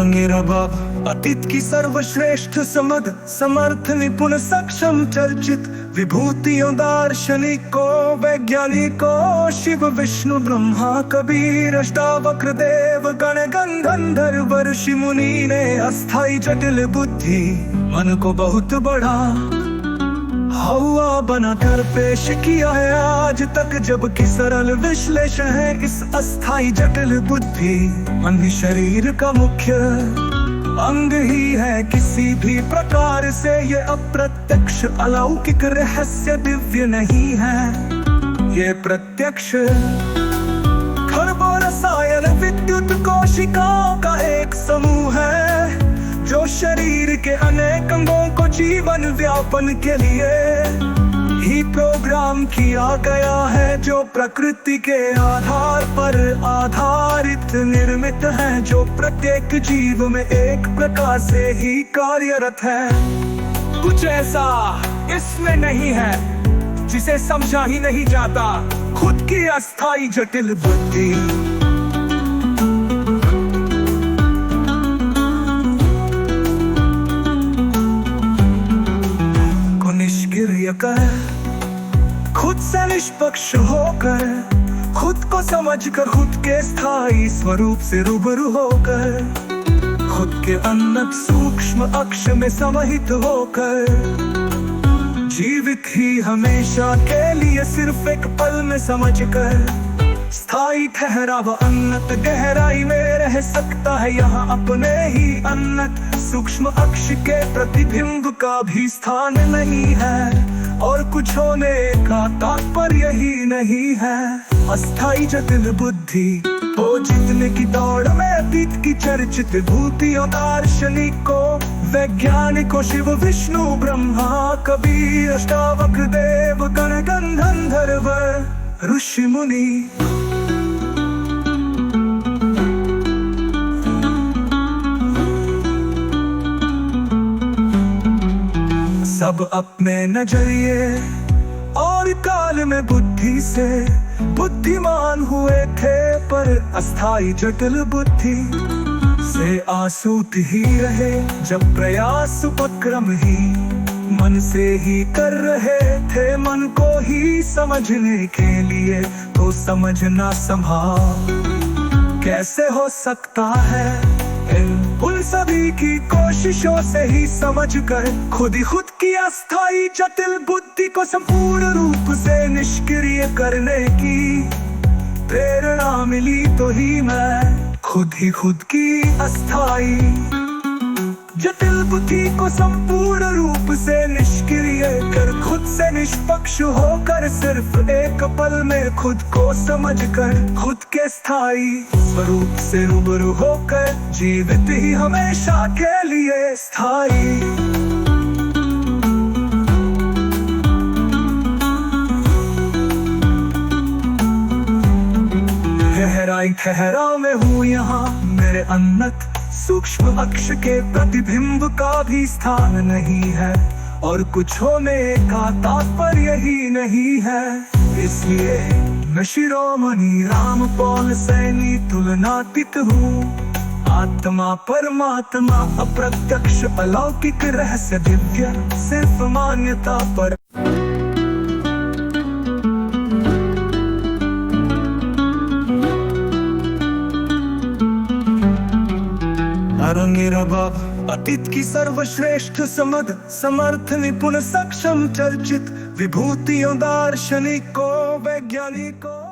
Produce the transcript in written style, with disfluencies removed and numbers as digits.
रंगे रबाब अतीत की सर्वश्रेष्ठ समद समर्थ निपुण सक्षम चर्चित विभूतियों दार्शनिकों वैज्ञानिकों शिव विष्णु ब्रह्मा कबीर अष्टावक्र देव गण गंधर्व ऋषि मुनि ने अस्थाई जटिल बुद्धि मन को बहुत बड़ा हवा बनाकर पेश किया है आज तक, जबकि सरल विश्लेषण है इस अस्थाई जटिल बुद्धि। मन ही शरीर का मुख्य अंग ही है, किसी भी प्रकार से ये अप्रत्यक्ष अलौकिक रहस्य दिव्य नहीं है। ये प्रत्यक्ष खरबों रसायन विद्युत कोशिकाओं का एक समूह है, जो शरीर के अनेक अंगों को जीवन व्यापन के लिए ही प्रोग्राम किया गया है, जो प्रकृति के आधार पर आधारित निर्मित है, जो प्रत्येक जीव में एक प्रकार से ही कार्यरत है। कुछ ऐसा इसमें नहीं है जिसे समझा ही नहीं जाता, खुद की अस्थाई जटिल बुद्धि। कर खुद से निष्पक्ष होकर, खुद को समझकर, खुद के स्थायी स्वरूप से रूबरू होकर, खुद के अनंत सूक्ष्म अक्ष में समाहित होकर, जीवित ही हमेशा के लिए सिर्फ एक पल में समझकर, स्थायी ठहरावा अनंत गहराई में रह सकता है। यहाँ अपने ही अनंत सूक्ष्म अक्ष के प्रतिबिंब का भी स्थान नहीं है, और कुछ होने का तात्पर्य ही नहीं है। अस्थाई जटिल बुद्धि ओ जीतने की दौड़ में अतीत की चर्चित भूतियों दार्शनिकों वैज्ञानिकों शिव विष्णु ब्रह्मा कबीर अष्टावक्र देव गण गंधर्व ऋषि मुनि सब अपने नजरिए और काल में बुद्धि से बुद्धिमान हुए थे, पर अस्थाई जटिल बुद्धि से आसूत ही रहे, जब प्रयास उपक्रम ही मन से ही कर रहे थे। मन को ही समझने के लिए तो समझना संभव कैसे हो सकता है। उन सभी की कोशिशों से ही समझकर खुद की अस्थाई जटिल बुद्धि को संपूर्ण रूप से निष्क्रिय करने की प्रेरणा मिली, तो ही मैं खुद की अस्थाई जटिल बुद्धि को संपूर्ण रूप से निष्क्रिय कर, खुद से निष्पक्ष होकर, सिर्फ एक पल में खुद को समझकर, खुद के स्थायी स्वरूप से रूबरू होकर, जीवित ही हमेशा के लिए स्थायी। गहराई ठहराव में हूँ यहाँ, मेरे अनंत सूक्ष्म अक्ष के प्रतिबिंब का भी स्थान नहीं है, और कुछ होने का तात्पर्य ही नहीं है। इसलिए मैं शिरोमणि राम पौल सैनी तुलनातीत हूँ, आत्मा परमात्मा अप्रत्यक्ष अलौकिक रहस्य दिव्य सिर्फ मान्यता पर। रंगे रबाब अतीत की सर्वश्रेष्ठ समद समर्थ निपुण सक्षम चर्चित विभूतियों दार्शनिकों वैज्ञानिकों